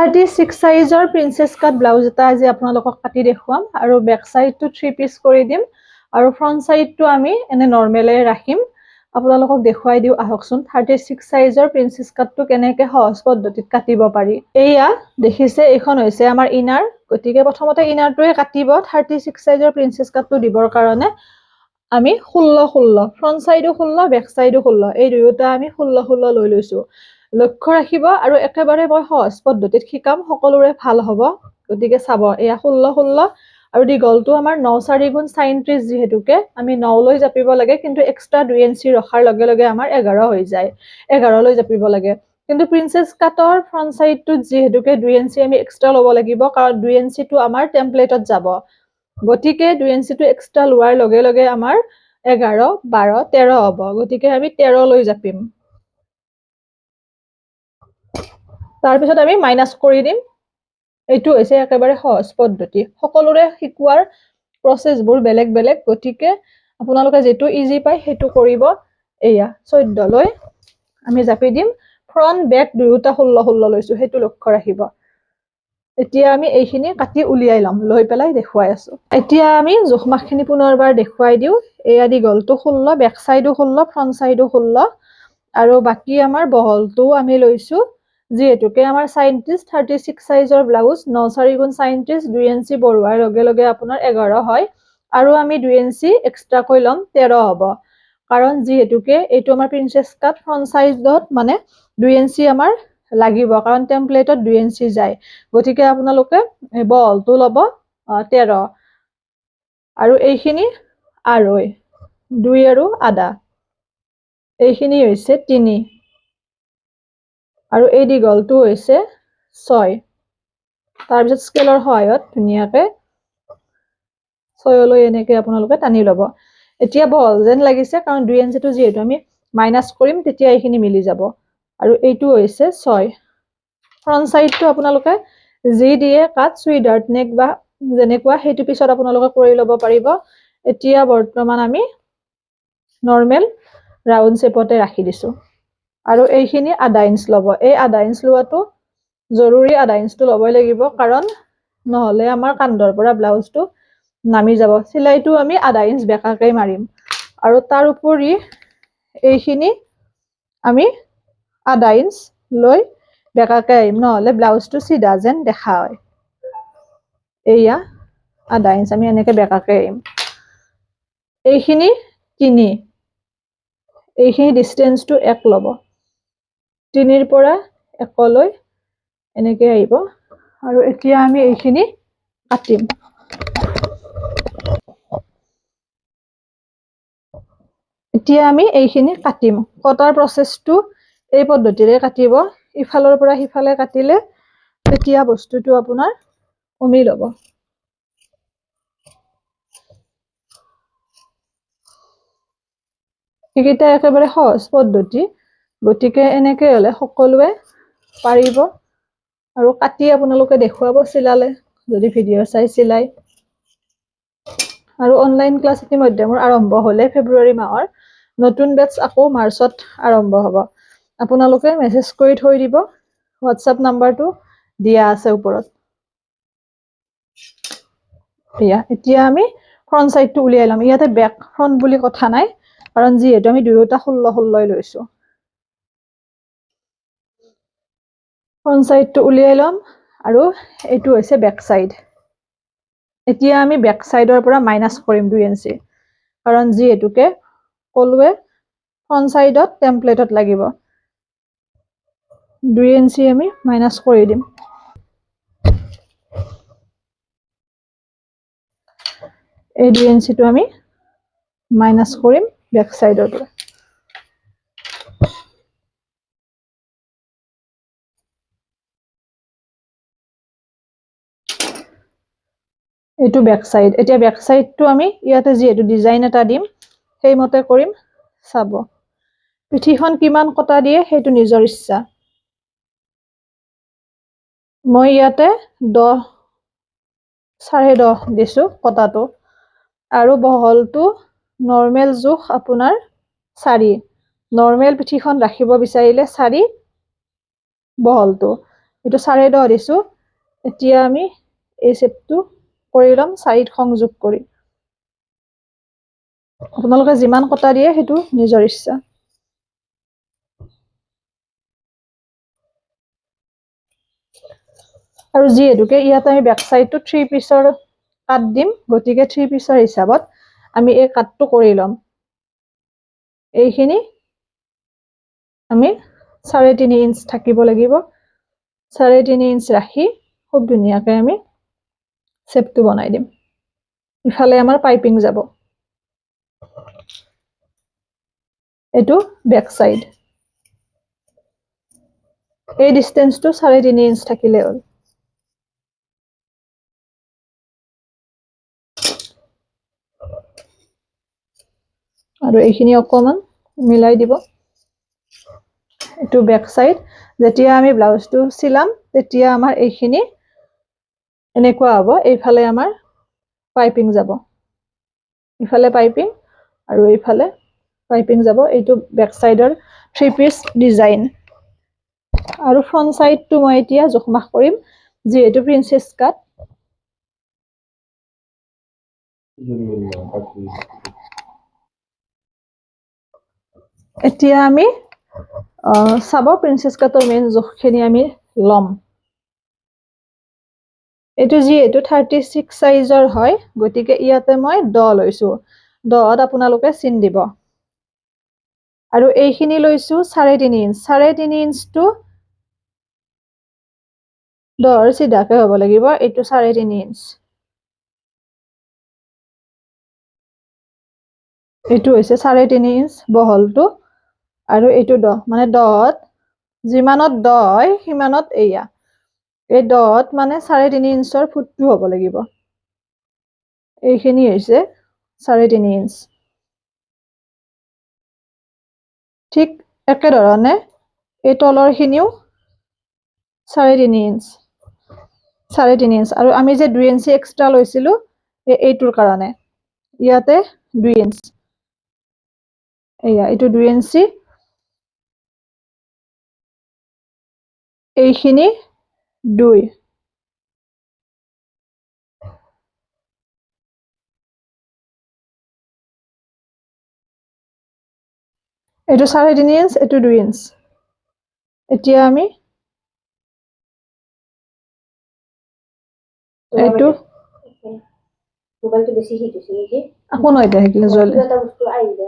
36 সাইজৰ princess কাট blouse এটা আজি আপোনালোকক কাটি দেখুৱাম আৰু বেক সাইডটো 3 পিস কৰি দিম আৰু ফ্ৰন্ট সাইডটো আমি এনে নৰমালে ৰাখিম আপোনালোকক দেখুৱাই দিও আহকচোন 36 সাইজৰ প্ৰিন্সেছ কাটটো কেনেকৈ সহজ পদ্ধতিত কাটিব পাৰি এয়া দেখিছে এখন হৈছে আমাৰ ইনাৰ গতিকে প্ৰথমতে ইনাৰটোৱে কাটিব 36 সাইজৰ প্ৰিন্সেছ কাটটো দিবৰ কাৰণে আমি 16 ফ্ৰন্ট সাইডো 16 বেক সাইডো 16 এই দুয়োটা আমি 16 লৈ লৈছো লক্ষ্য ৰাখিব আৰু একেবাৰে মই সহজ পদ্ধতিত শিকাম সকলোৰে ভাল হ'ব গতিকে চাব এয়া 16 আৰু দীঘলটো আমাৰ 9 4 গুণ 37 যেহেতুকে আমি 9 লৈ জাপিব লাগে কিন্তু এক্সট্ৰা 2 ইঞ্চি ৰখাৰ লগে লগে আমাৰ 11 হৈ যায় 11 লৈ জাপিব লাগে কিন্তু প্ৰিন্সেছ কাটৰ ফ্ৰন্ট সাইডটো যেহেতুকে 2 ইঞ্চি আমি এক্সট্ৰা ল'ব লাগিব কাৰণ 2 ইঞ্চিটো আমাৰ টেমপ্লেটত যাব গতিকে 2 ইঞ্চিটো এক্সট্ৰা লোৱাৰ লগে লগে আমাৰ 11 12 13 হ'ব গতিকে আমি 13 লৈ জাপিম তাৰ পিছত আমি মাইনাস কৰি দিম এইটো হৈছে একেবাৰে সহজ পদ্ধতি সকলোৰে শিকোৱাৰ প্ৰসেসবোৰ বেলেগ বেলেগ গতিকে আপোনালোকে যেটো ইজি পায় হেতু কৰিব এয়া 14 লৈ আমি জাপি দিম ফ্ৰন্ট বেক দুয়োটা 16 লৈছো হেতু লক্ষ্য ৰাখিব এতিয়া আমি এইখিনি কাটি উলিয়াই লম লৈ পেলাই দেখুৱাই আছো এতিয়া আমি জোখমাখখিনি পুনৰবাৰ দেখুৱাই দিও এয়া দীঘলটো 16 বেক সাইডো 16 ফ্ৰন্ট সাইডো 16 আৰু বাকি আমাৰ বহলটো আমি লৈছো যেহেতুকে আমাৰ 36 সাইজৰ ব্লাউজ 9 4 গুণ 37 2 ইঞ্চি বঢ়োৱাৰ লগে লগে আপোনাৰ 11 হয় আৰু আমি 2 ইঞ্চি এক্সট্ৰা কৈ লম 13 হ'ব কাৰণ যেহেতুকে এইটো আমাৰ প্ৰিন্সেছ কাট ফ্ৰন্ট সাইজত মানে 2 ইঞ্চি আমাৰ লাগিব কাৰণ টেমপ্লেটত 2 ইঞ্চি যায় গতিকে আপোনালোকে বহলটো ল'ব 13 আৰু এইখিনি আঢ়ৈ 2 আৰু আধা এইখিনি হৈছে 3 আৰু এই দীঘলটো হৈছে 6 তাৰ পিছত স্কেলৰ সহায়ত ধুনিয়াকে 6 লৈ এনেকে আপোনালোকে টানি ল'ব এতিয়া বহল যেন লাগিছে কাৰণ 2 ইঞ্চিটো যেহেতু আমি মাইনাস কৰিম তেতিয়া এইখিনি মিলি যাব আৰু এইটো হৈছে 6 ফ্ৰন্ট সাইডটো আপোনালোকে যি দিয়ে কাট সুইডাৰ্ট নেক বা যেনেকুৱা হেতু পিছত আপোনালোকে কৰি ল'ব পাৰিব এতিয়া বৰ্তমান আমি নৰমাল ৰাউন্ড শেপতে ৰাখি দিছো আৰু এইখিনি আধা ইঞ্চ ল'ব এই আধা ইঞ্চ লোৱাটো জৰুৰী আধা ইঞ্চটো ল'বই লাগিব কাৰণ নহলে আমাৰ কান্ধৰ পৰা ব্লাউজটো নামি যাব সিলাইটো আমি আধা ইঞ্চ বেকাকৈ মাৰিম আৰু তাৰ উপৰি এইখিনি আমি আধা ইঞ্চ লৈ বেকাকৈ আহিম নহলে ব্লাউজটো সিধা যেন দেখা হয় এয়া আধা ইঞ্চ আমি এনেকে বেকাকৈ আহিম এইখিনি 3 এইখিনি ডিসটেন্সটো 1 ল'ব 3 ৰ পৰা 1 লৈ এনেকে আহিব আৰু এতিয়া আমি এইখিনি কাটিম এতিয়া আমি এইখিনি কাটিম কটাৰ প্ৰসেসটো এই পদ্ধতিৰে কাটিব ইফালৰ পৰা হিফালে কাটিলে তেতিয়া বস্তুটো আপোনাৰ কমি ল'ব এইটা একেবাৰে সহজ পদ্ধতি গতিকে এনেকে হলে সকলোৱে পাৰিব আৰু কাটি আপোনালোকে দেখুৱাব চিলালে যদি ভিডিও চাই চিলাই আৰু অনলাইন ক্লাছ ইতিমধ্যে মোৰ আৰম্ভ হলে ফেব্ৰুৱাৰী মাহৰ নতুন বেটছ আকৌ মাৰ্চত আৰম্ভ হ'ব আপোনালোকে মেছেজ কৰি থৈ দিব হোৱাটসঅ্যাপ নাম্বাৰটো দিয়া আছে ওপৰত এতিয়া আমি ফ্ৰন্ট সাইডটো উলিয়াই লম ইয়াতে বেক ফ্ৰন্ট বুলি কথা নাই কাৰণ যেহেতু আমি দুয়োটা 16 লৈছো ফ্ৰন্ট সাইডটো উলিয়াই লম আৰু এইটো হৈছে বেক সাইড এতিয়া আমি বেক সাইডৰ পৰা মাইনাস কৰিম 2 ইঞ্চি কাৰণ যেহেতুকে কলৱে ফ্ৰন্ট সাইডত টেমপ্লেটত লাগিব 2 ইঞ্চি আমি মাইনাস কৰি দিম এই 2 ইঞ্চিটো আমি মাইনাস কৰিম বেক সাইডৰ পৰা এইটো বেক সাইড এতিয়া বেক সাইডটো আমি ইয়াতে যেহেতু ডিজাইন এটা দিম সেই মতে কৰিম চাব পিঠিখন কিমান কটা দিয়ে হেতু নিজৰ ইচ্ছা মই ইয়াতে 10 10.5 দিছো কটাটো আৰু বহলটো নৰমাল জোখ আপোনাৰ 4 নৰমাল পিঠিখন ৰাখিব বিচাৰিলে 4 বহলটো এইটো 10.5 দিছো এতিয়া আমি এই শেপটো কৰি লম সাইড সংযোগ কৰি আপোনালোকে যিমান কটা দিয়ে হেতু নিজৰ ইচ্ছা আৰু যিহেতুকে ইয়াত আমি ব্যাক সাইডটো 3 পিসৰ কাট দিম গতিকে 3 পিসৰ হিচাপত আমি এই কাটটো কৰি লম এইখিনি আমি 3.5 ইঞ্চ থাকিব লাগিব 3.5 ইঞ্চ ৰাখি খুব ধুনিয়াকৈ আমি শেপটো বনাই দিম ইফালে আমাৰ পাইপিং যাব এটো ব্যাক সাইড এই ডিসটেন্সটো 3.5 ইঞ্চ থাকিলে হ'ল আৰু এইখিনি অকমান মিলাই দিব এটো ব্যাক সাইড যেতিয়া আমি ব্লাউজটো সিলাম তেতিয়া আমাৰ এইখিনি এনেকুৱা হ'ব এইফালে আমাৰ পাইপিং যাব ইফালে পাইপিং আৰু এইফালে পাইপিং যাব এইটো ব্যাক সাইডৰ 3 পিস ডিজাইন আৰু ফ্ৰন্ট সাইডটো মই এতিয়া জখমাখ কৰিম যেহেতু প্ৰিন্সেছ কাট এতিয়া আমি সাব প্ৰিন্সেছ কাটৰ মেইন জখখিনি আমি লম এটো যেহেতু 36 সাইজৰ হয় গতিকে ইয়াতে মই 10 লৈছো 10ত আপোনালোকে চিন দিব আৰু এইখিনি লৈছো 3.5 ইঞ্চ 3.5 ইঞ্চটো 10ৰ সিধাকে হ'ব লাগিব এইটো 3.5 ইঞ্চ এইটো হৈছে 3.5 ইঞ্চ বহলটো আৰু এইটো 10 মানে 10ত যিমানত 10 হয় সিমানত এয়া এই 10ত মানে 3.5 ইঞ্চৰ ফুটটো হ'ব লাগিব এইখিনি হৈছে 3.5 ইঞ্চ ঠিক একে ধৰণে এই তলৰ খিনিও 3.5 ইঞ্চ 3.5 ইঞ্চ আৰু আমি যে 2 ইঞ্চি এক্সট্ৰা লৈছিলো এইটোৰ কাৰণে ইয়াতে 2 ইঞ্চ এয়া এইটো 2 ইঞ্চি এইখিনি 2 এইটো 3.5 ইঞ্চ এইটো 2 ইঞ্চ এতিয়া আমি এইটো মোবাইলটো বেছি হিট হৈছে নেকি আকো নহয় দে হেকলে জ্বলে এটা বস্তু আই দে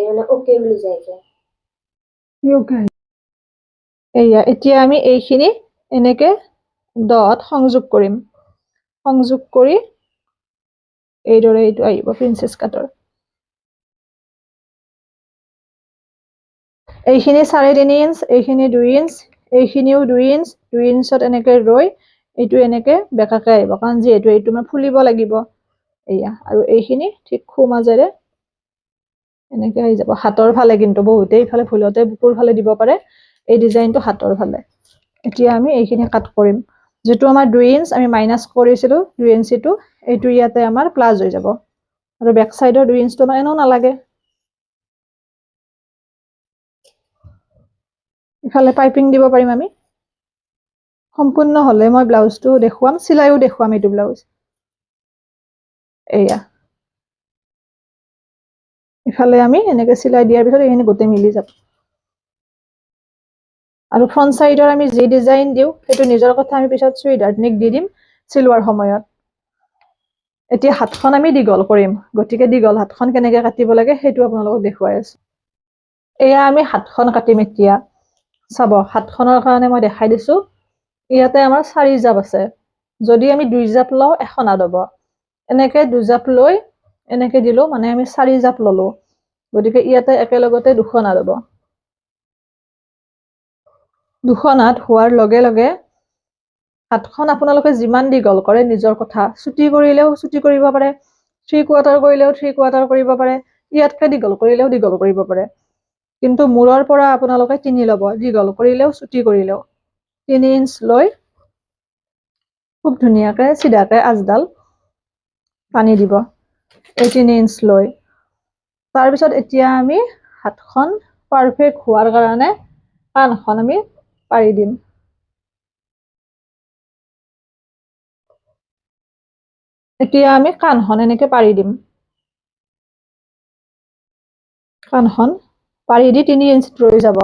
মানে ওকে বুলি যাইছে ইওকে এয়া এতিয়া আমি এইখিনি এনেকে 10ত সংযোগ কৰিম সংযোগ কৰি এইদৰে এইটো আহিব প্ৰিন্সেছ কাটৰ এইখিনি 3.5 ইঞ্চ এইখিনি 2 ইঞ্চ এইখিনিও 2 ইঞ্চ 2 ইঞ্চত এনেকে ৰৈ এইটো এনেকে বেকাকে আহিব কাৰণ যেহেতু এইটো মই ফুলিব লাগিব এয়া আৰু এইখিনি ঠিক খু মাজেৰে এনেকে আহি যাব হাতৰ ফালে কিন্তু বহুতেই ইফালে ফুলতে বুকুৰ ফালে দিব পাৰে এই ডিজাইনটো হাতৰ ফালে এতিয়া আমি এইখিনি কাট কৰিম যেটো আমাৰ 2 ইঞ্চ আমি মাইনাস কৰিছিলো 2 ইঞ্চিটো এইটো ইয়াতে আমাৰ প্লাস হৈ যাব আৰু ব্যাক সাইডৰ 2 ইঞ্চটো মানে এনেও নালাগে ইফালে পাইপিং দিব পাৰিম আমি সম্পূৰ্ণ হলে মই ব্লাউজটো দেখুৱাম সিলাইও দেখুৱাম এইটো ব্লাউজ এয়া ইফালে আমি এনেকে সিলাই দিয়াৰ পিছত এইখিনি গতে মিলি যাব আৰু ফ্ৰন্ট সাইডৰ আমি যে ডিজাইন দিও সেইটো নিজৰ কথা আমি পিছত সুইডাৰনিক দি দিম সিলোৱাৰ সময়ত এতিয়া হাতখন আমি দীঘল কৰিম গতিকে দীঘল হাতখন কেনেকৈ কাটিব লাগে সেইটো আপোনালোকক দেখুৱাই আছো এয়া আমি হাতখন কাটিম এতিয়া চাব হাতখনৰ কাৰণে মই দেখাই দিছো ইয়াতে আমাৰ 4 জাপ আছে যদি আমি 2 জাপ লও এখন আদব এনেকে 2 জাপ লৈ এনেকে দিলো মানে আমি 4 জাপ ললো গতিকে ইয়াতে একেলগতে দুখন আদব দুখন হাত হোৱাৰ লগে লগে হাতখন আপোনালোকে যিমান দীঘল কৰে নিজৰ কথা ছুটি কৰিলেও ছুটি কৰিব পাৰে 3/4 কৰিলেও 3/4 কৰিব পাৰে ইয়াতকে দীঘল কৰিলেও দীঘল কৰিব পাৰে কিন্তু মূৰৰ পৰা আপোনালোকে 3 ল'ব দীঘল কৰিলেও ছুটি কৰিলেও 3 ইঞ্চ লৈ খুব ধুনিয়াকে সিধাকে আজডাল পানি দিব 3 ইঞ্চ লৈ তাৰ পিছত এতিয়া আমি হাতখন পাৰফেক্ট হোৱাৰ কাৰণে কাণখন আমি পাৰি দিম এতিয়া আমি কাণখন এনেকে পাৰি দিম কাণখন পাৰি দি 3 ইঞ্চিত ৰৈ যাব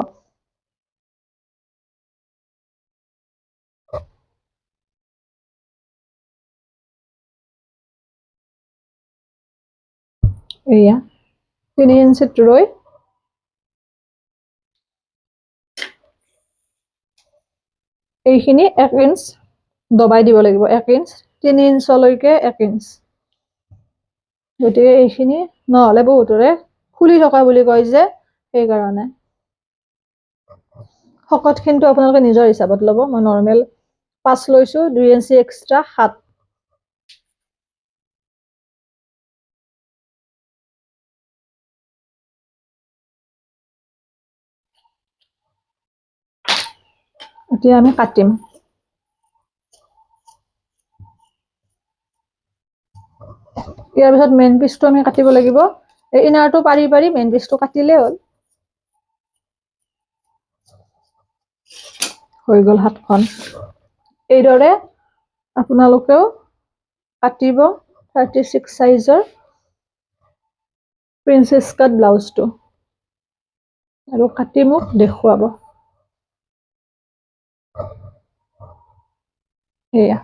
এয়া 3 ইঞ্চিত ৰৈ এইখিনি 1 ইঞ্চ দবাই দিব লাগিব 1 ইঞ্চ 3 ইঞ্চলৈকে 1 ইঞ্চ গতিকে এইখিনি নহলে বহুতৰে খুলি থকা বুলি কয় যে সেইকাৰণে শকতখিনিটো আপোনালোকে নিজৰ হিচাপত ল'ব মই নৰ্মেল 5 লৈছো 2 ইঞ্চি এক্সট্ৰা 7 এতিয়া আমি কাটিম ইয়াৰ পিছত মেইন পিচটো আমি কাটিব লাগিব এই ইনাৰটো পাৰি পাৰি মেইন পিচটো কাটিলে হ'ল হৈ গ'ল হাতখন এইদৰে আপোনালোকেও কাটিব 36 সাইজৰ প্ৰিন্সেছ কাট ব্লাউজটো আৰু কাটি মোক দেখুৱাব এয়া